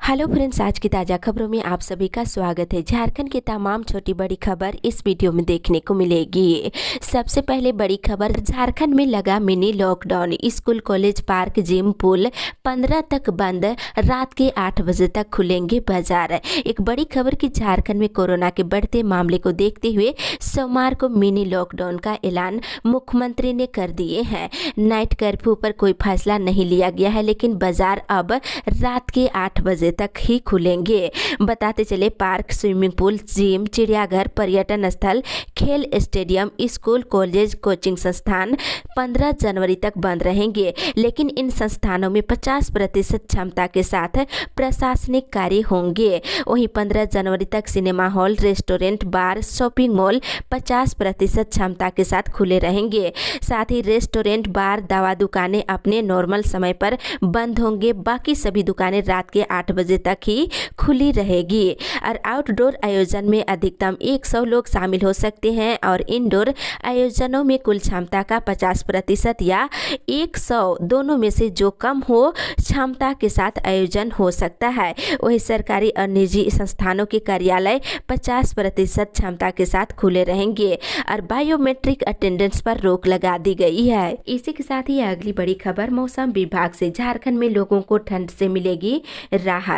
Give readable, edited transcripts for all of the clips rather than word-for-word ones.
Hello friends, आज की ताज़ा खबरों में आप सभी का स्वागत है। झारखंड की तमाम छोटी बड़ी खबर इस वीडियो में देखने को मिलेगी। सबसे पहले बड़ी खबर, झारखंड में लगा mini lockdown. School, college, park, gym, pool 15 तक बंद, रात के 8 बजे तक खुलेंगे बाजार। एक बड़ी खबर कि झारखंड में कोरोना के बढ़ते मामले को देखते हुए सोमवार को मिनी लॉकडाउन का ऐलान मुख्यमंत्री ने कर दिए हैं। नाइट कर्फ्यू पर कोई फैसला नहीं लिया गया है, लेकिन बाजार अब रात के 8 बजे तक ही खुलेंगे। बताते चले, पार्क, स्विमिंग पूल, जिम, चिड़ियाघर, पर्यटन स्थल, खेल स्टेडियम, स्कूल, कॉलेज, कोचिंग संस्थान 15 जनवरी तक बंद रहेंगे, लेकिन इन संस्थानों में 50% क्षमता के साथ प्रशासनिक कार्य होंगे। वहीं 15 जनवरी तक सिनेमा हॉल, रेस्टोरेंट, बार, शॉपिंग मॉल 50% क्षमता के साथ खुले रहेंगे। साथ ही रेस्टोरेंट, बार, दवा दुकानें अपने नॉर्मल समय पर बंद होंगे। बाकी सभी दुकानें रात के 8 बजे तक ही खुली रहेगी। और आउटडोर आयोजन में अधिकतम 100 लोग शामिल हो सकते हैं और इंडोर आयोजनों में कुल क्षमता का 50% या 100 दोनों में से जो कम हो क्षमता के साथ आयोजन हो सकता है। वही सरकारी और निजी संस्थानों के कार्यालय 50% क्षमता के साथ खुले रहेंगे और बायोमेट्रिक अटेंडेंस पर रोक लगा दी गई है। इसी के साथ ही अगली बड़ी खबर, मौसम विभाग से झारखंड में लोगों को ठंड से मिलेगी राहत।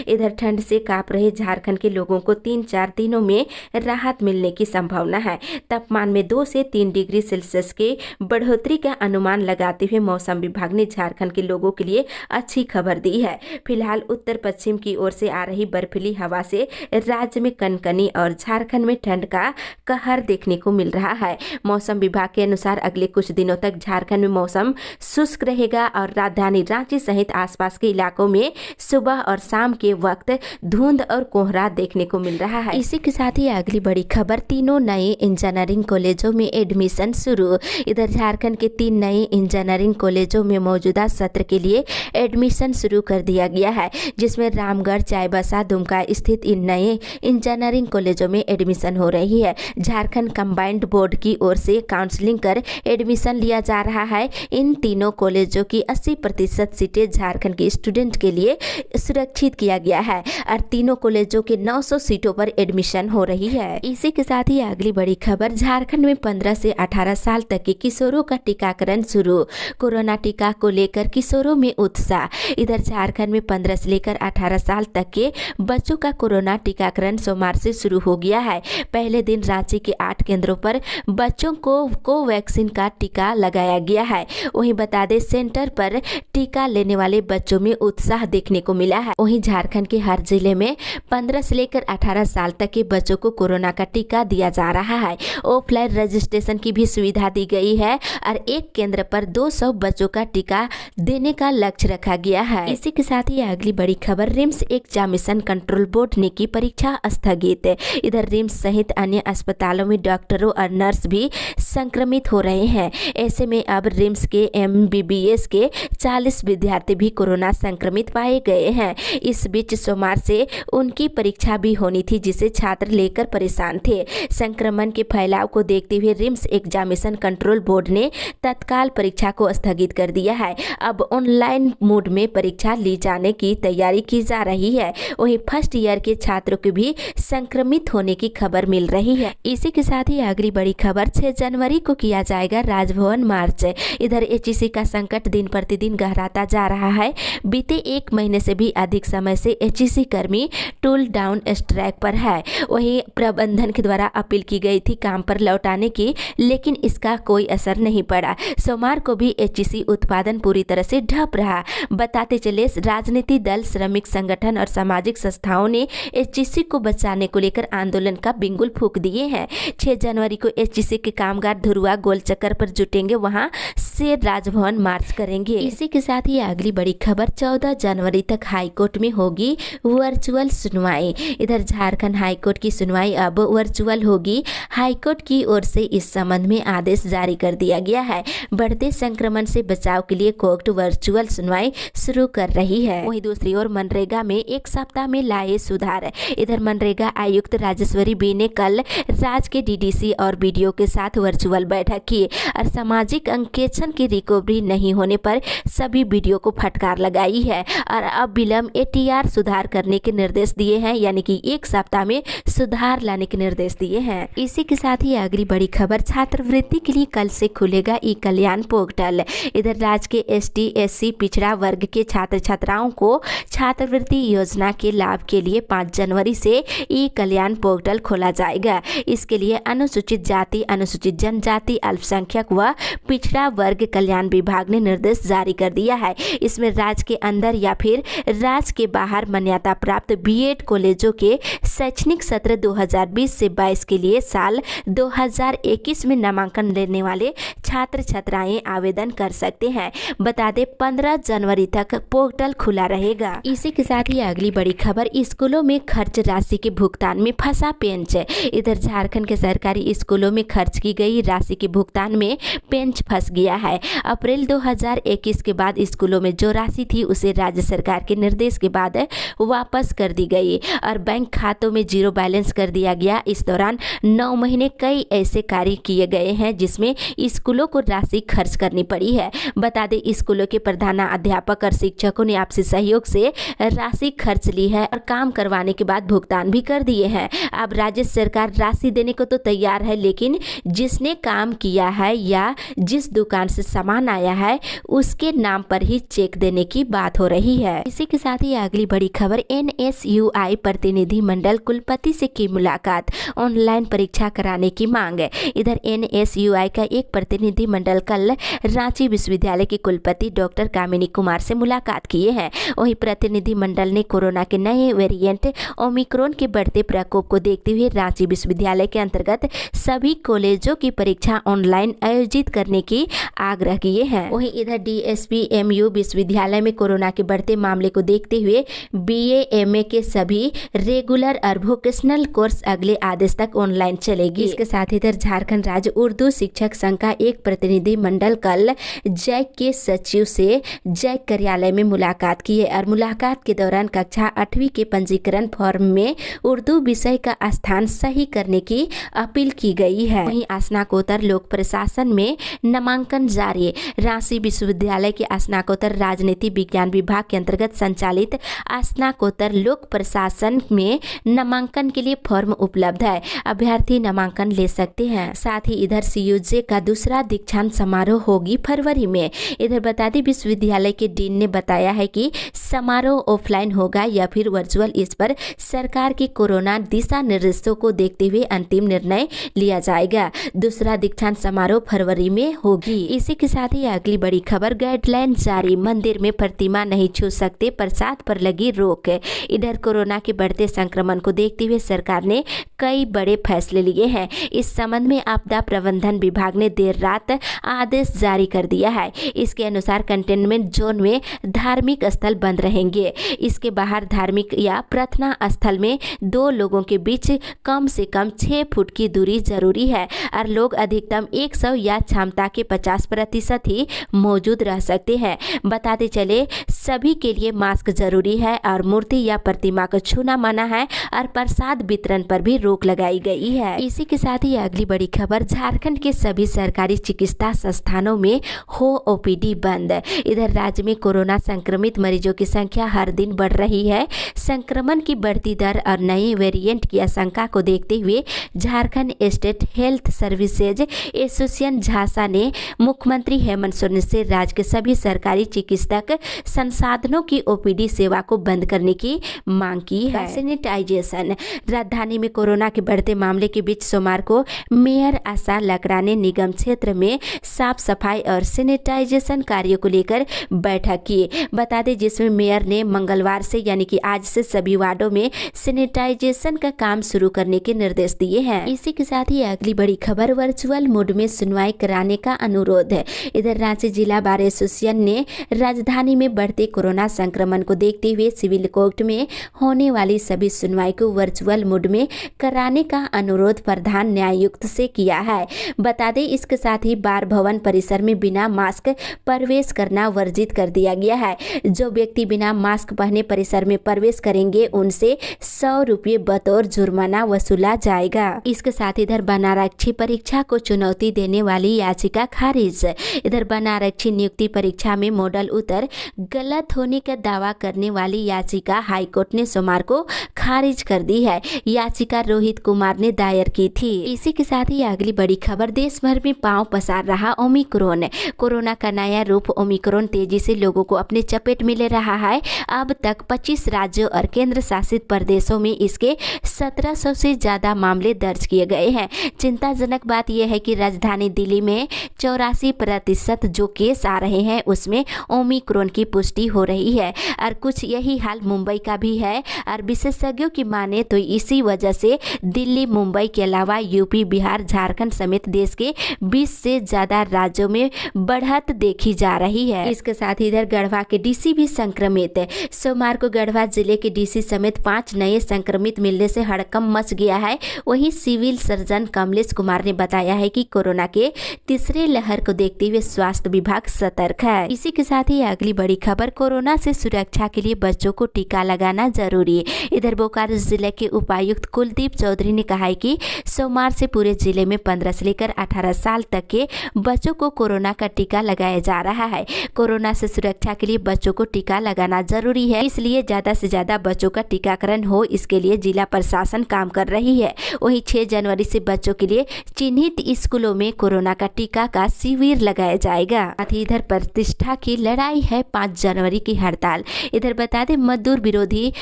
इधर ठंड से कांप रहे झारखंड के लोगों को 3-4 दिनों में राहत मिलने की संभावना है। तापमान में 2 से 3 डिग्री सेल्सियस के बढ़ोतरी का अनुमान लगाते हुए मौसम विभाग ने झारखंड के लोगों के लिए अच्छी खबर दी है। फिलहाल उत्तर पश्चिम की ओर से आ रही बर्फीली हवा से राज्य में कनकनी और झारखंड में ठंड का कहर देखने को मिल रहा है। मौसम विभाग के अनुसार अगले कुछ दिनों तक झारखंड में मौसम शुष्क रहेगा और राजधानी रांची सहित आसपास के इलाकों में सुबह और शाम के वक्त धुंध और कोहरा देखने को मिल रहा है। इसी के साथ ही अगली बड़ी खबर, तीनों नए इंजीनियरिंग कॉलेजों में एडमिशन शुरू। इधर झारखंड के 3 नए इंजीनियरिंग कॉलेजों में मौजूदा सत्र के लिए एडमिशन शुरू कर दिया गया है, जिसमें रामगढ़, चाईबासा, दुमका स्थित इन नए इंजीनियरिंग कॉलेजों में एडमिशन हो रही है। झारखंड कंबाइंड बोर्ड की ओर से काउंसलिंग कर एडमिशन लिया जा रहा है। इन तीनों कॉलेजों की 80% सीटें झारखंड के स्टूडेंट के लिए सुरक्षित किया गया है और तीनों कॉलेजों के 900 सीटों पर एडमिशन हो रही है। इसी के साथ ही अगली बड़ी खबर, झारखंड में 15 से 18 साल तक के किशोरों का टीकाकरण शुरू। कोरोना टीका को लेकर किशोरों में उत्साह। इधर झारखंड में 15 से लेकर 18 साल तक के बच्चों का कोरोना टीकाकरण सोमवार से शुरू हो गया है। पहले दिन रांची के 8 केंद्रों पर बच्चों को कोवैक्सीन का टीका लगाया गया है। वहीं बता दें, सेंटर पर टीका लेने वाले बच्चों में उत्साह देखने को मिला है। वहीं झारखंड के हर जिले में 15 से लेकर 18 साल तक के बच्चों को कोरोना का टीका दिया जा रहा है। ऑफलाइन रजिस्ट्रेशन की भी सुविधा दी गई है और एक केंद्र पर 200 बच्चों का टीका देने का लक्ष्य रखा गया है। इसी के साथ ही अगली बड़ी खबर, रिम्स एग्जामिनेशन कंट्रोल बोर्ड ने की परीक्षा स्थगित। इधर रिम्स सहित अन्य अस्पतालों में डॉक्टरों और नर्स भी संक्रमित हो रहे हैं। ऐसे में अब रिम्स के MBBS के 40 विद्यार्थी भी कोरोना संक्रमित पाए गए हैं। इस बीच सोमवार से उनकी परीक्षा भी होनी थी, जिसे छात्र लेकर परेशान थे। संक्रमण के फैलाव को देखते हुए रिम्स एग्जामिनेशन कंट्रोल बोर्ड ने तत्काल परीक्षा को स्थगित कर दिया है। अब ऑनलाइन मोड में परीक्षा ली जाने की तैयारी की जा रही है। वहीं फर्स्ट ईयर के छात्रों के भी संक्रमित होने की खबर मिल रही है। इसी के साथ ही अगली बड़ी खबर, 6 जनवरी को किया जाएगा राजभवन मार्च। इधर HEC का संकट दिन प्रतिदिन गहराता जा रहा है। बीते 1 महीने से भी अधिक समय से HEC कर्मी टूल डाउन स्ट्राइक पर है। वहीं प्रबंधन के द्वारा अपील की गई थी काम पर लौटाने की, लेकिन इसका कोई असर नहीं पड़ा। सोमवार को भी HEC उत्पादन पूरी तरह से ठप रहा। बताते चले, राजनीतिक दल, श्रमिक संगठन और सामाजिक संस्थाओं ने HEC को बचाने को लेकर आंदोलन का बिंगुल फूंक दिए हैं। 6 जनवरी को HEC के कामगार धुरुआ गोल चक्कर पर जुटेंगे, वहां से राजभवन मार्च करेंगे। इसी के साथ ही अगली बड़ी खबर, 14 जनवरी तक हाईकोर्ट में होगी वर्चुअल सुनवाई। इधर झारखंड हाईकोर्ट की सुनवाई अब वर्चुअल होगी। हाईकोर्ट की ओर से इस संबंध में आदेश जारी कर दिया गया है। बढ़ते संक्रमण से बचाव के लिए कोर्ट वर्चुअल सुनवाई शुरू कर रही है। वहीं दूसरी ओर मनरेगा में 1 सप्ताह में लाए सुधार। इधर मनरेगा आयुक्त राजेश्वरी बी ने कल राज्य के DDC और BDO के साथ वर्चुअल बैठक की और सामाजिक अंकेक्षण की रिकवरी नहीं होने पर सभी BDO को फटकार लगाई है और अब विलंब ATR सुधार करने के निर्देश दिए हैं, यानी कि 1 सप्ताह में सुधार लाने के निर्देश दिए हैं। इसी के साथ ही अगली बड़ी खबर, छात्रवृत्ति के लिए कल से खुलेगा ई कल्याण पोर्टल। इधर राज्य के ST SC पिछड़ा वर्ग के छात्र छात्राओं को छात्रवृत्ति योजना के लाभ के लिए 5 जनवरी से ई कल्याण पोर्टल खोला जाएगा। इसके लिए अनुसूचित जाति, अनुसूचित जनजाति, अल्पसंख्यक व पिछड़ा वर्ग कल्याण विभाग ने निर्देश जारी कर दिया है। इसमें राज्य के अंदर या फिर राज्य के बाहर मान्यता प्राप्त BEd कॉलेजों के शैक्षणिक सत्र 2020 से 22 के लिए साल 2021 में नामांकन लेने वाले छात्र छात्राएं आवेदन कर सकते हैं। बता दें 15 जनवरी तक पोर्टल खुला रहेगा। इसी के साथ ही अगली बड़ी खबर, स्कूलों में खर्च राशि के भुगतान में फंसा पेंच। इधर झारखंड के सरकारी स्कूलों में खर्च की गई राशि के भुगतान में पेंच फंस गया है। अप्रैल 2021 के बाद स्कूलों में जो राशि थी उसे राज्य सरकार के निर्देश के बाद वापस कर दी गई और बैंक खातों में जीरो बैलेंस कर दिया गया। इस दौरान 9 महीने कई ऐसे कार्य किए गए हैं जिसमें स्कूलों को राशि खर्च करनी पड़ी है। बता दें स्कूलों के प्रधानाध्यापक और शिक्षकों ने आपसी सहयोग से राशि खर्च ली है और काम करवाने के बाद भुगतान भी कर दिए हैं। अब राज्य सरकार राशि देने को तो तैयार है, लेकिन जिसने काम किया है या जिस दुकान से सामान आया है उसके नाम पर ही चेक देने की बात हो रही है। इसी के साथ ही अगली बड़ी खबर, NSUI प्रतिनिधि मंडल कुलपति से की मुलाकात, ऑनलाइन परीक्षा कराने की मांग। इधर NSUI का एक प्रतिनिधि मंडल कल रांची विश्वविद्यालय के कुलपति डॉक्टर कामिनी कुमार से मुलाकात किए हैं। वहीं प्रतिनिधि मंडल ने कोरोना के नए वेरिएंट ओमिक्रॉन के बढ़ते प्रकोप को देखते हुए रांची विश्वविद्यालय के अंतर्गत सभी कॉलेजों की परीक्षा ऑनलाइन आयोजित करने की आग्रह किए हैं। वहीं इधर DSPMU विश्वविद्यालय में कोरोना के बढ़ते मामले को देखते हुए BA MA के सभी रेगुलर और वोकेशनल कोर्स अगले आदेश तक ऑनलाइन चलेगी। इसके साथ इधर झारखंड राज्य उर्दू शिक्षक संघ का एक प्रतिनिधि मंडल कल जैक के सचिव से जैक कार्यालय में मुलाकात की है और मुलाकात के दौरान कक्षा 8वीं के पंजीकरण फॉर्म में उर्दू विषय का स्थान सही करने की अपील की गई है। वहीं स्नाकोत्तर लोक प्रशासन में नामांकन जारी। रांची विश्वविद्यालय के स्नाकोत्तर राजनीति विज्ञान विभाग के अंतर्गत संचालित स्नाकोत्तर लोक प्रशासन में नामांकन के लिए फॉर्म उपलब्ध है, अभ्यर्थी नामांकन ले सकते हैं। साथ ही इधर CUJ का दूसरा दीक्षांत समारोह होगी फरवरी में। इधर बता दें विश्वविद्यालय के डीन ने बताया है कि समारोह ऑफलाइन होगा या फिर वर्चुअल, इस पर सरकार की कोरोना दिशा निर्देशों को देखते हुए अंतिम निर्णय लिया जाएगा। दूसरा दीक्षांत समारोह फरवरी में होगी। इसी के साथ ही अगली बड़ी खबर, गाइडलाइन जारी, मंदिर में प्रतिमा नहीं छू सकते, प्रसाद पर लगी रोक। इधर कोरोना के बढ़ते संक्रमण को देखते हुए सरकार ने कई बड़े फैसले लिए हैं। इस संबंध में आपदा प्रबंधन विभाग ने देर रात आदेश जारी कर दिया है। इसके अनुसार कंटेनमेंट जोन में धार्मिक स्थल बंद रहेंगे। इसके बाहर धार्मिक या प्रार्थना स्थल में 2 लोगों के बीच कम से कम 6 फुट की दूरी जरूरी है और लोग अधिकतम 100 या क्षमता के 50% ही मौजूद रह सकते हैं। बताते चले सभी के लिए मास्क जरूरी है और मूर्ति या प्रतिमा को छूना मना है और प्रसाद वितरण पर भी रोक लगाई गई है। इसी के साथ ही अगली बड़ी खबर, झारखंड के सभी सरकारी चिकित्सा संस्थानों में हो OPD बंद। इधर राज्य में कोरोना संक्रमित मरीजों की संख्या हर दिन बढ़ रही है। संक्रमण की बढ़ती दर और नए वेरिएंट की आशंका को देखते हुए Jharkhand state health services association JHASA ने मुख्यमंत्री हेमंत सोरेन से राज्य के सभी सरकारी चिकित्सक संसाधनों की OPD सेवा को बंद करने की मांग की है। सैनिटाइजेशन, राजधानी में कोरोना के बढ़ते मामले के बीच सोमवार को मेयर आशा लकड़ा ने निगम क्षेत्र में साफ सफाई और सैनिटाइजेशन कार्यों को लेकर बैठक की। बता दें जिसमें मेयर ने मंगलवार से यानी कि आज से सभी वार्डों में सैनिटाइजेशन का काम शुरू करने के निर्देश दिए हैं। इसी के साथ ही अगली बड़ी खबर, वर्चुअल मोड में सुनवाई कराने का अनुरोध है। इधर रांची जिला बार एसोसिएशन ने राजधानी में बढ़ते कोरोना संक्रमण को देखते हुए सिविल कोर्ट में होने वाली सभी सुनवाई को वर्चुअल मोड में कराने का अनुरोध प्रधान न्यायायुक्त से किया है। बता दें इसके साथ ही बार भवन परिसर में बिना मास्क प्रवेश करना वर्जित कर दिया गया है। जो व्यक्ति बिना मास्क पहने परिसर में प्रवेश करेंगे उनसे 100 रुपये बतौर जुर्माना वसूला जाएगा। इसके साथ इधर बनारक्षी परीक्षा को चुनौती देने वाली याचिका खारिज। इधर बनारक्षी नियुक्ति परीक्षा में मॉडल उत्तर गलत होने का दावा कर करने वाली याचिका हाईकोर्ट ने सोमवार को खारिज कर दी है। याचिका रोहित कुमार ने दायर की थी। इसी के साथ ही अगली बड़ी खबर, देश भर में पांव पसार रहा ओमिक्रॉन। कोरोना का नया रूप ओमिक्रॉन तेजी से लोगों को अपने चपेट में ले रहा है। अब तक 25 राज्यों और केंद्र शासित प्रदेशों में इसके 1700 से ज्यादा मामले दर्ज किए गए हैं। चिंताजनक बात यह है कि राजधानी दिल्ली में 84% जो केस आ रहे हैं उसमें ओमिक्रॉन की पुष्टि हो रही है और कुछ यही हाल मुंबई का भी है। और विशेषज्ञों की माने तो इसी वजह से दिल्ली, मुंबई के अलावा यूपी, बिहार, झारखंड समेत देश के 20 से ज्यादा राज्यों में बढ़त देखी जा रही है। इसके साथ ही इधर गढ़वा के डीसी भी संक्रमित है। सोमवार को गढ़वा जिले के डीसी समेत 5 नए संक्रमित मिलने से हड़कंप मच गया है। वहीं सिविल सर्जन कमलेश कुमार ने बताया है कि कोरोना के तीसरे लहर को देखते हुए स्वास्थ्य विभाग सतर्क है। इसी के साथ ही अगली बड़ी खबर, कोरोना से सुरक्षा के लिए बच्चों को टीका लगाना जरूरी है। इधर बोकारो जिले के उपायुक्त कुलदीप चौधरी ने कहा है कि सोमवार से पूरे जिले में 15 से लेकर 18 साल तक के बच्चों को कोरोना का टीका लगाया जा रहा है। कोरोना से सुरक्षा के लिए बच्चों को टीका लगाना जरूरी है, इसलिए ज्यादा से ज्यादा बच्चों का टीकाकरण हो, इसके लिए जिला प्रशासन काम कर रही है। वहीं 6 जनवरी से बच्चों के लिए चिन्हित स्कूलों में कोरोना का टीका का शिविर लगाया जाएगा। साथ ही इधर प्रतिष्ठा की लड़ाई है, 5 जनवरी की हड़ताल। इधर बता दें, मजदूर विरोधी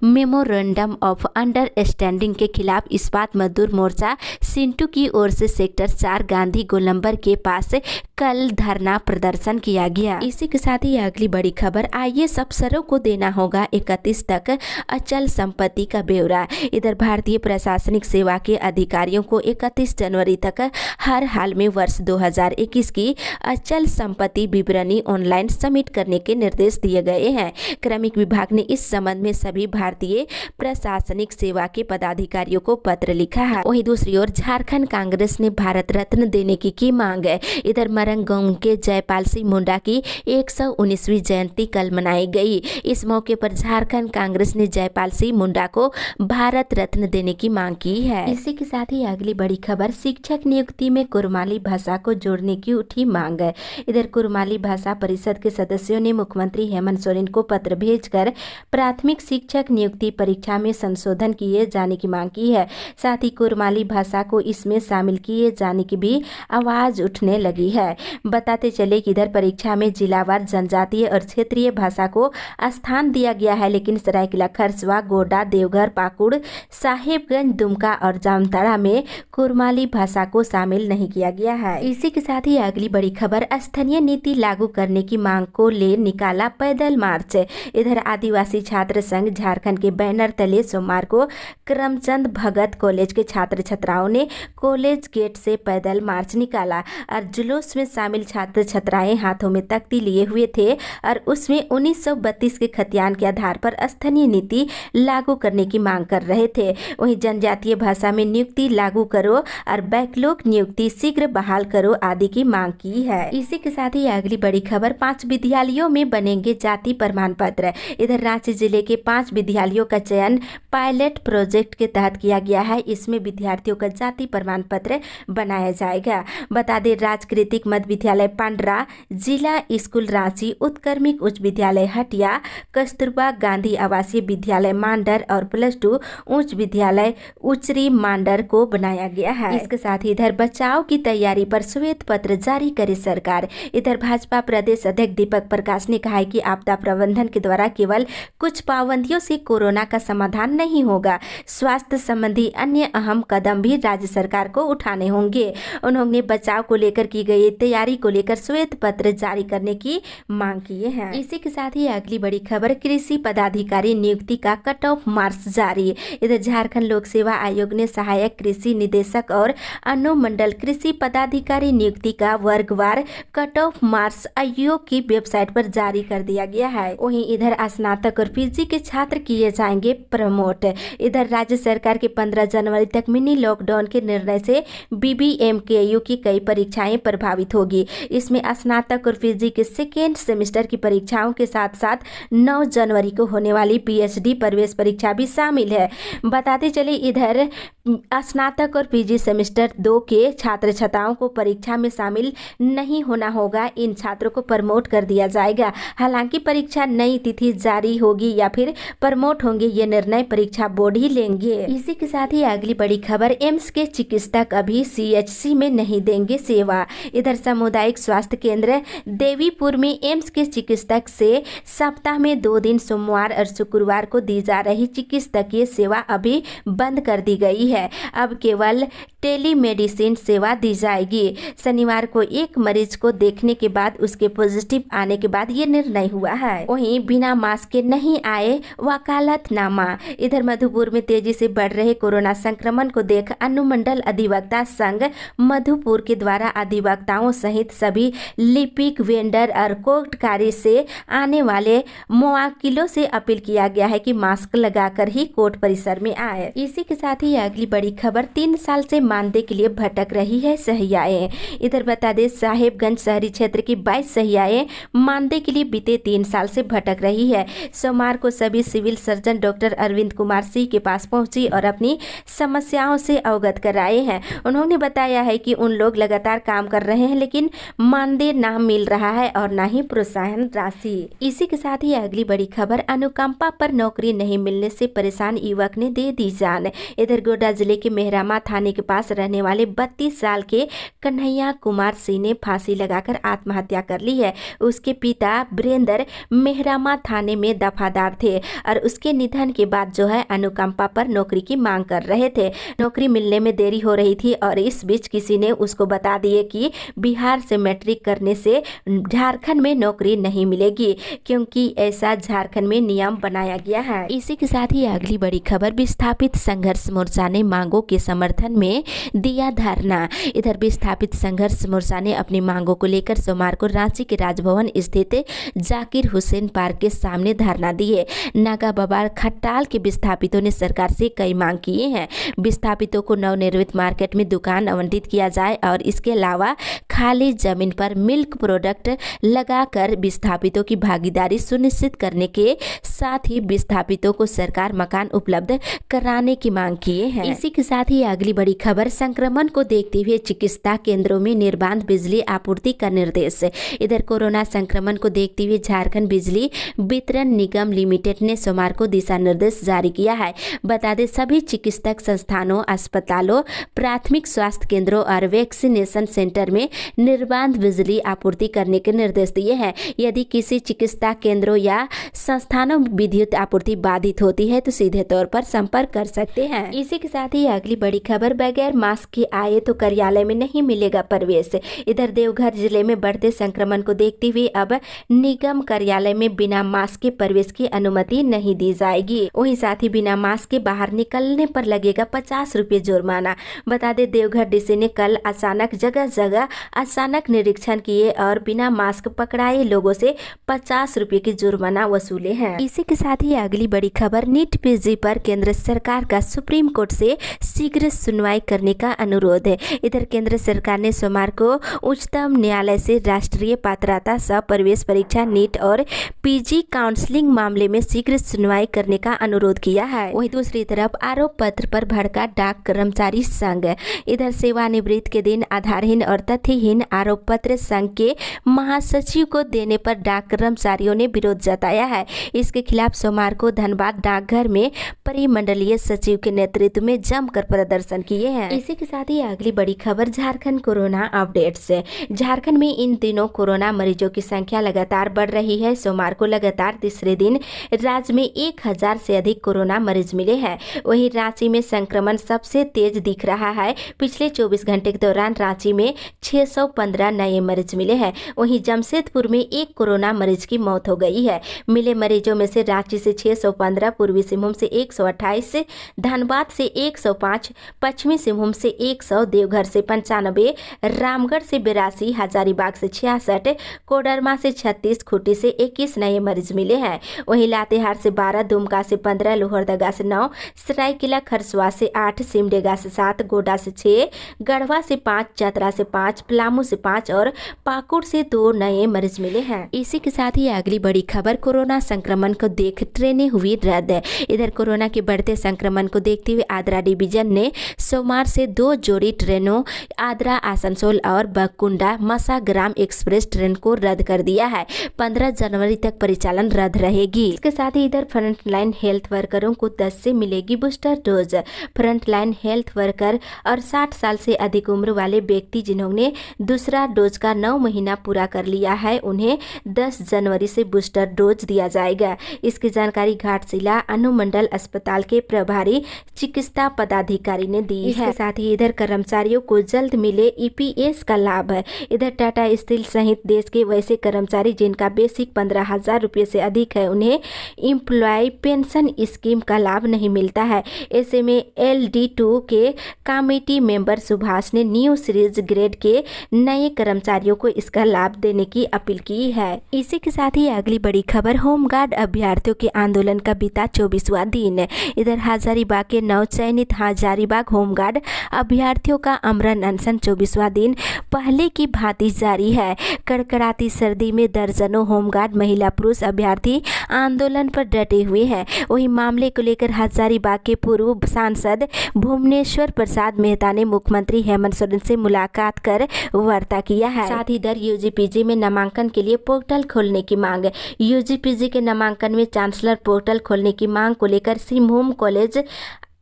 मेमोरेंडम ऑफ अंडरस्टैंडिंग के खिलाफ इस्पात मजदूर मोर्चा सिंटू की ओर से सेक्टर 4 गांधी गोलंबर के पास कल धरना प्रदर्शन किया गया। इसी के साथ ही अगली बड़ी खबर, आईएएस अफसरों को देना होगा 31 तक अचल संपत्ति का ब्यौरा। इधर भारतीय प्रशासनिक सेवा के अधिकारियों को 31 जनवरी तक हर हाल में वर्ष 2021 की अचल संपत्ति विवरणी ऑनलाइन सबमिट करने के निर्देश दिए गए हैं। क्रमिक विभाग ने इस संबंध में सभी भारतीय प्रशासनिक सेवा के पदाधिकारियों को पत्र लिखा है। वहीं दूसरी ओर झारखंड कांग्रेस ने भारत रत्न देने की मांग है। इधर मरंगगांव के जयपाल सिंह मुंडा की 119वीं जयंती कल मनाई गई। इस मौके पर झारखंड कांग्रेस ने जयपाल सिंह मुंडा को भारत रत्न देने की मांग की है। इसी के साथ ही अगली बड़ी खबर, शिक्षक नियुक्ति में कुरमाली भाषा को जोड़ने की उठी मांग है। इधर कुरमाली भाषा परिषद के सदस्यों ने मुख्यमंत्री हेमंत सोरेन को पत्र भेजकर प्राथमिक शिक्षक नियुक्ति परीक्षा में संशोधन किए जाने की मांग की है। साथ ही कुरमाली भाषा को इसमें शामिल किए जाने की भी आवाज उठने लगी है। बताते चले कि इधर परीक्षा में जिलावार जनजातीय और क्षेत्रीय भाषा को स्थान दिया गया है, लेकिन सरायकेला खरसुआ, गोड्डा, देवघर, पाकुड़, साहेबगंज, दुमका और जामताड़ा में कुरमाली भाषा को शामिल नहीं किया गया है। इसी के साथ ही अगली बड़ी खबर, स्थानीय नीति लागू करने की मांग को ले निकाला पैदल मार्च। इधर आदिवासी छात्र संघ झारखंड के बैनर तले सोमवार को करमचंद भगत कॉलेज के छात्र छात्राओं ने कॉलेज गेट से पैदल मार्च निकाला और जुलूस में शामिल छात्र छात्राएं हाथों में तख्ती लिए हुए थे और उसमें 1932 के खतियान के आधार पर स्थानीय नीति लागू करने की मांग कर रहे थे। वहीं जनजातीय भाषा में नियुक्ति लागू करो और बैकलॉग नियुक्ति शीघ्र बहाल करो आदि की मांग की है। इसी के साथ ही अगली बड़ी खबर, 5 विद्यालयों में बनेंगे जाति प्रमाण पत्र। इधर रांची जिले के 5 विद्यालयों का चयन पायलट प्रोजेक्ट के तहत किया गया है। इसमें विद्यार्थियों का जाति प्रमाण पत्र बनाया जाएगा। बता दें, राजकृतिक मध्य विद्यालय पांड्रा, जिला स्कूल रांची, उत्कर्मिक उच्च विद्यालय हटिया, कस्तूरबा गांधी आवासीय विद्यालय मांडर और +2 उच्च विद्यालय उचरी मांडर को बनाया गया है। इसके साथ ही इधर बचाव की तैयारी पर श्वेत पत्र जारी करे सरकार। इधर भाजपा प्रदेश अध्यक्ष दीपक प्रकाश ने कहा है कि आपदा प्रबंधन के द्वारा केवल कुछ पाबंदियों से कोरोना का समाधान नहीं होगा, स्वास्थ्य संबंधी अन्य अहम कदम भी राज्य सरकार को उठाने होंगे। उन्होंने बचाव को लेकर की गई तैयारी को लेकर श्वेत पत्र जारी करने की मांग की है। इसी के साथ ही अगली बड़ी खबर, कृषि पदाधिकारी नियुक्ति का कट ऑफ मार्क्स जारी। इधर झारखंड लोक सेवा आयोग ने सहायक कृषि निदेशक और अनुमंडल कृषि पदाधिकारी नियुक्ति का वर्गवार कट ऑफ मार्क्स आयोग की वेबसाइट पर जारी कर दिया गया है। वहीं इधर स्नातक और पीजी के छात्र किए जाएंगे प्रमोट। इधर राज्य सरकार के 15 जनवरी तक मिनी लॉकडाउन के निर्णय से BBMKU की कई परीक्षाएं प्रभावित होगी। इसमें स्नातक और पीजी के सेकेंड सेमेस्टर की परीक्षाओं के साथ साथ 9 जनवरी को होने वाली PhD प्रवेश परीक्षा भी शामिल है। बताते चले, इधर स्नातक और पीजी सेमेस्टर 2 के छात्र छात्राओं को परीक्षा में शामिल नहीं होना होगा। इन छात्रों को प्रमोट कर दिया जाएगा। हालांकि परीक्षा नई तिथि जारी होगी या फिर प्रमोट होंगे, ये निर्णय परीक्षा बोर्ड ही लेंगे। इसी के साथ ही अगली बड़ी खबर, एम्स के चिकित्सक अभी सीएचसी में नहीं देंगे सेवा। इधर सामुदायिक स्वास्थ्य केंद्र देवीपुर में एम्स के चिकित्सक से सप्ताह में 2 दिन सोमवार और शुक्रवार को दी जा रही चिकित्सकीय सेवा अभी बंद कर दी गई है। अब केवल टेलीमेडिसिन सेवा दी जाएगी। शनिवार को एक मरीज को देखने के बाद उसके पॉजिटिव आने के बाद ये निर्णय हुआ है। वहीं बिना मास्क के नहीं आए वकालतनामा। इधर मधुपुर में तेजी से बढ़ रहे कोरोना संक्रमण को देख अनुमंडल अधिवक्ता संघ मधुपुर के द्वारा अधिवक्ताओं सहित सभी लिपिक, वेंडर और कोर्टकारी से आने वाले मुवक्किलों से अपील किया गया है कि मास्क लगाकर ही कोर्ट परिसर में आए। इसी के साथ ही अगली बड़ी खबर, 3 साल से मानदेय के लिए भटक रही है सहियाएं। इधर बता दें, साहेबगंज शहरी क्षेत्र की 22 सहियाएं मानदेय के लिए बीते 3 साल से भटक रही है। सोमवार को सभी civil surgeon doctor Arvind Kumar Singh के पास पहुंची और अपनी समस्याओं से अवगत कराए हैं। उन्होंने बताया है कि उन लोग लगातार काम कर रहे हैं लेकिन मानदेय ना मिल रहा है और ना ही प्रोत्साहन राशि। इसी के साथ ही अगली बड़ी खबर, अनुकंपा पर नौकरी नहीं मिलने से परेशान युवक ने दे दी जान। इधर गोड्डा जिले के मेहरामा थाने के पास रहने वाले 32 साल के कन्हैया कुमार सिंह ने फांसी लगाकर आत्महत्या कर ली है। उसके पिता वीरेंद्र मेहरामा थाने में दफादार थे और उसके निधन के बाद जो है अनुकंपा पर नौकरी की मांग कर रहे थे। नौकरी मिलने में देरी हो रही थी और इस बीच किसी ने उसको बता दिए कि बिहार से मैट्रिक करने से झारखंड में नौकरी नहीं मिलेगी, क्योंकि ऐसा झारखंड में नियम बनाया गया है। इसी के साथ ही अगली बड़ी खबर, विस्थापित संघर्ष मोर्चा ने मांगों के समर्थन में दिया धरना। इधर विस्थापित संघर्ष मोर्चा ने अपनी मांगों को लेकर सोमवार को रांची के राजभवन स्थित जाकिर हुसैन पार्क के सामने धरना दिए। नागा बबार खट्टाल के विस्थापितों ने सरकार से कई मांग किए हैं। विस्थापितों को नवनिर्मित मार्केट में दुकान आवंटित किया जाए और इसके अलावा खाली जमीन पर मिल्क प्रोडक्ट लगाकर विस्थापितों की भागीदारी सुनिश्चित करने के साथ ही विस्थापितों को सरकार मकान उपलब्ध कराने की मांग किए हैं। इसी के साथ ही अगली बड़ी खबर, संक्रमण को देखते हुए चिकित्सा केंद्रों में निर्बाध बिजली आपूर्ति का निर्देश। इधर कोरोना संक्रमण को देखते हुए झारखंड बिजली वितरण निगम लिमिटेड ने सोमवार को दिशा निर्देश जारी किया है। बता दें, सभी चिकित्सक संस्थानों, अस्पतालों, प्राथमिक स्वास्थ्य केंद्रों और वैक्सीनेशन सेंटर में निर्बाध बिजली आपूर्ति करने के निर्देश दिए हैं। यदि किसी चिकित्सा केंद्रों या संस्थानों में विद्युत आपूर्ति बाधित होती है तो सीधे तौर पर संपर्क कर सकते हैं। इसी के साथ ही अगली बड़ी खबर, बगैर मास्क के आए तो कार्यालय में नहीं मिलेगा प्रवेश। इधर देवघर जिले में बढ़ते संक्रमण को देखते हुए अब निगम कार्यालय में बिना मास्क के प्रवेश की अनुमति नहीं दी जाएगी। वहीं साथ ही बिना मास्क के बाहर निकलने पर लगेगा 50 रुपये जुर्माना। बता दें, देवघर डीसी ने कल अचानक जगह जगह अचानक निरीक्षण किए और बिना मास्क पकड़ाए लोगों से 50 रुपये की जुर्माना वसूले हैं। इसी के साथ ही अगली बड़ी खबर, नीट पीजी पर केंद्र सरकार का सुप्रीम कोर्ट से शीघ्र सुनवाई करने का अनुरोध है। इधर केंद्र सरकार ने सोमवार को उच्चतम न्यायालय से राष्ट्रीय पात्रता सह प्रवेश परीक्षा नीट और पीजी काउंसलिंग मामले में शीघ्र सुनवाई करने का अनुरोध किया है। वहीं दूसरी तरफ आरोप पत्र पर भड़का डाक कर्मचारी संघ। इधर सेवानिवृत्ति के दिन आधारहीन और तथ्यहीन आरोप पत्र संघ के महासचिव को देने पर डाक कर्मचारियों ने विरोध जताया है। इसके खिलाफ सोमवार को धनबाद डाकघर में परिमंडलीय सचिव के नेतृत्व में जमकर प्रदर्शन किए हैं। इसी के साथ ही अगली बड़ी खबर, झारखंड कोरोना अपडेट्स। झारखंड में इन दिनों कोरोना मरीजों की संख्या लगातार बढ़ रही है। सोमवार को लगातार तीसरे दिन राज्य में 1000 से अधिक कोरोना मरीज मिले हैं। वहीं रांची में संक्रमण सबसे तेज दिख रहा है। पिछले 24 घंटे के दौरान रांची में 615 नए मरीज मिले हैं। वहीं जमशेदपुर में एक कोरोना मरीज की मौत हो गई है। मिले मरीजों में से रांची से 615, पूर्वी सिंहभूम से 128, धनबाद से 105, पश्चिमी सिंहभूम से 100, देवघर से 95, रामगढ़ से 82, हजारीबाग से 66, कोडरमा से 36, खूंटी से 21 नए मरीज मिले हैं। वहीं लातेहार से 12, दुमका से 15, लोहरदगा से 9, सरायकेला खरसुआ से 8, सिमडेगा से 7, गोड्डा से 6, गढ़वा से 5, चतरा से 5, पलामू से 5 और पाकुड़ से 2 नए मरीज मिले हैं। इसी के साथ ही अगली बड़ी खबर, कोरोना संक्रमण को देख ट्रेनें हुई रद्द। इधर कोरोना के बढ़ते संक्रमण को देखते हुए आद्रा डिवीजन ने सोमवार से 2 जोड़ी ट्रेनों आद्रा आसनसोल और बकुंडा मसाग्राम एक्सप्रेस ट्रेन को रद्द कर दिया है। 15 जनवरी तक परिचालन रद्द रहेगी। इसके साथ ही इधर फ्रंटलाइन हेल्थ वर्करों को 10 से मिलेगी booster dose. Frontline health worker और 60 साल से अधिक उम्र वाले व्यक्ति जिन्होंने दूसरा डोज का 9 महीना पूरा कर लिया है, उन्हें 10 जनवरी से बूस्टर डोज दिया जाएगा। इसकी जानकारी घाटशिला अनुमंडल अस्पताल के प्रभारी चिकित्सा पदाधिकारी ने दी है। इसके साथ ही इधर कर्मचारियों को जल्द मिले ईपीएस का लाभ। इधर टाटा स्टील सहित देश के वैसे कर्मचारी जिनका बेसिक 15,000 रुपये से अधिक है, उन्हें एम्प्लॉय पेंशन स्कीम का लाभ नहीं मिलता है। ऐसे में LD2 के कमेटी मेंबर सुभाष ने न्यू सीरीज ग्रेड के नए कर्मचारियों को इसका लाभ देने की अपील की है। इसी के साथ ही अगली बड़ी खबर, होमगार्ड अभ्यर्थियों के आंदोलन का बीता 24वां दिन। इधर हजारीबाग के नवचयनित हजारीबाग होमगार्ड अभ्यर्थियों का आमरण अनशन 24वां दिन पहले की भांति जारी है। कड़कड़ाती सर्दी में दर्जनों होमगार्ड महिला पुरुष अभ्यर्थी आंदोलन पर डटे हुए हैं। वही मामले को लेकर हजारीबाग के पूर्व सांसद भुवनेश्वर प्रसाद मेहता ने मुख्यमंत्री हेमंत सोरेन से मुलाकात कर वार्ता किया है। साथ ही इधर UGPG में नामांकन के लिए पोर्टल खोलने की मांग। UGPG के नामांकन में चांसलर पोर्टल खोलने की मांग को लेकर सिंहभूम कॉलेज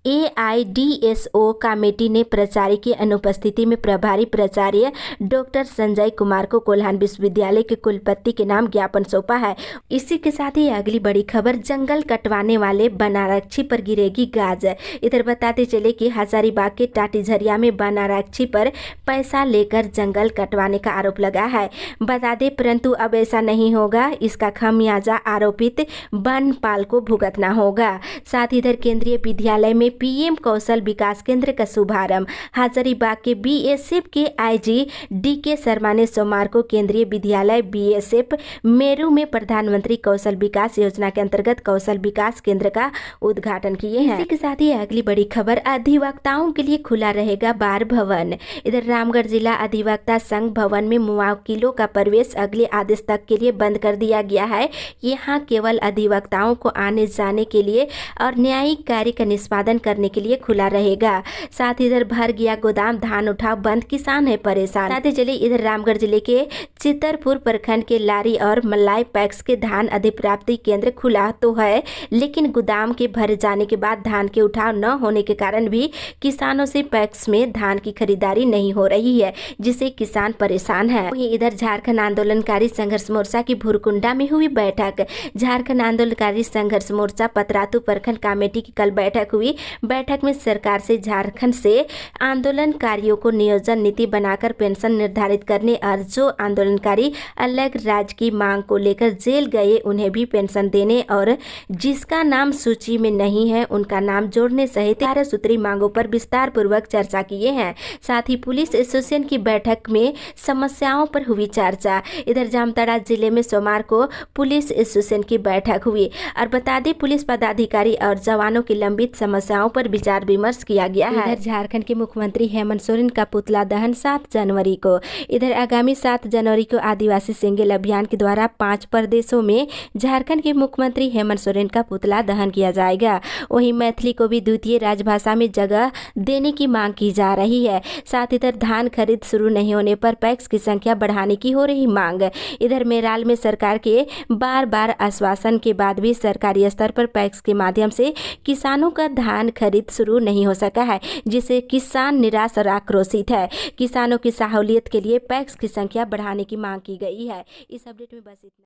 AIDSO कमेटी ने प्राचार्य की अनुपस्थिति में प्रभारी प्राचार्य डॉक्टर संजय कुमार को कोल्हान विश्वविद्यालय के कुलपति के नाम ज्ञापन सौंपा है। इसी के साथ ही अगली बड़ी खबर, जंगल कटवाने वाले बनारक्षी पर गिरेगी गाज। इधर बताते चले कि हजारीबाग के टाटीझरिया में बनारक्षी पर पैसा लेकर जंगल कटवाने का आरोप लगा है। बता दें, परंतु अब ऐसा नहीं होगा। इसका खामियाजा आरोपित वनपाल को भुगतना होगा। साथ ही इधर केंद्रीय विद्यालय में PM कौशल विकास केंद्र का शुभारंभ। हजारीबाग के BSF के IG DK शर्मा ने सोमवार को केंद्रीय विद्यालय BSF मेरू में प्रधानमंत्री कौशल विकास योजना के अंतर्गत कौशल विकास केंद्र का उद्घाटन किए हैं। इसी के साथ ही अगली बड़ी खबर, अधिवक्ताओं के लिए खुला रहेगा बार भवन। इधर रामगढ़ जिला अधिवक्ता संघ भवन में मुवक्किलों का प्रवेश अगले आदेश तक के लिए बंद कर दिया गया है। यहाँ केवल अधिवक्ताओं को आने जाने के लिए और न्यायिक कार्य का निष्पादन करने के लिए खुला रहेगा। साथ ही इधर भर गया गोदाम, धान उठाव बंद, किसान है परेशान। साथ ही चलिए इधर रामगढ़ जिले के चितरपुर प्रखंड के लारी और मलाई पैक्स के धान अधिप्राप्ति केंद्र खुला तो है, लेकिन गोदाम के भर जाने के बाद धान के उठाव न होने के कारण भी किसानों से पैक्स में धान की खरीदारी नहीं हो रही है, जिससे किसान परेशान है। वहीं इधर झारखंड आंदोलनकारी संघर्ष मोर्चा की भुरकुंडा में हुई बैठक। झारखंड आंदोलनकारी संघर्ष मोर्चा पतरातू प्रखंड कमेटी की कल बैठक हुई। बैठक में सरकार से झारखंड से आंदोलनकारियों को नियोजन नीति बनाकर पेंशन निर्धारित करने और जो आंदोलनकारी अलग राज्य की मांग को लेकर जेल गए उन्हें भी पेंशन देने और जिसका नाम सूची में नहीं है उनका नाम जोड़ने सहित 11 सूत्री मांगों पर विस्तार पूर्वक चर्चा किए हैं। साथ ही पुलिस एसोसिएशन की बैठक में समस्याओं पर हुई चर्चा। इधर जामताड़ा जिले में सोमवार को पुलिस एसोसिएशन की बैठक हुई और बता दें, पुलिस पदाधिकारी और जवानों की लंबित समस्याओं पर विचार विमर्श किया गया है। इधर झारखंड के मुख्यमंत्री हेमंत सोरेन का पुतला दहन 7 जनवरी को। इधर आगामी 7 जनवरी को आदिवासी सिंगल अभियान के द्वारा 5 प्रदेशों में झारखंड के मुख्यमंत्री हेमंत सोरेन का पुतला दहन किया जाएगा। वहीं मैथिली को भी द्वितीय राजभाषा में जगह देने की मांग की जा रही है। साथ इधर धान खरीद शुरू नहीं होने पर पैक्स की संख्या बढ़ाने की हो रही मांग। इधर मेराल में सरकार के बार आश्वासन के बाद भी सरकारी स्तर पर पैक्स के माध्यम से किसानों का धान खरीद शुरू नहीं हो सका है, जिससे किसान निराश और आक्रोशित है। किसानों की सहूलियत के लिए पैक्स की संख्या बढ़ाने की मांग की गई है। इस अपडेट में बस इतना।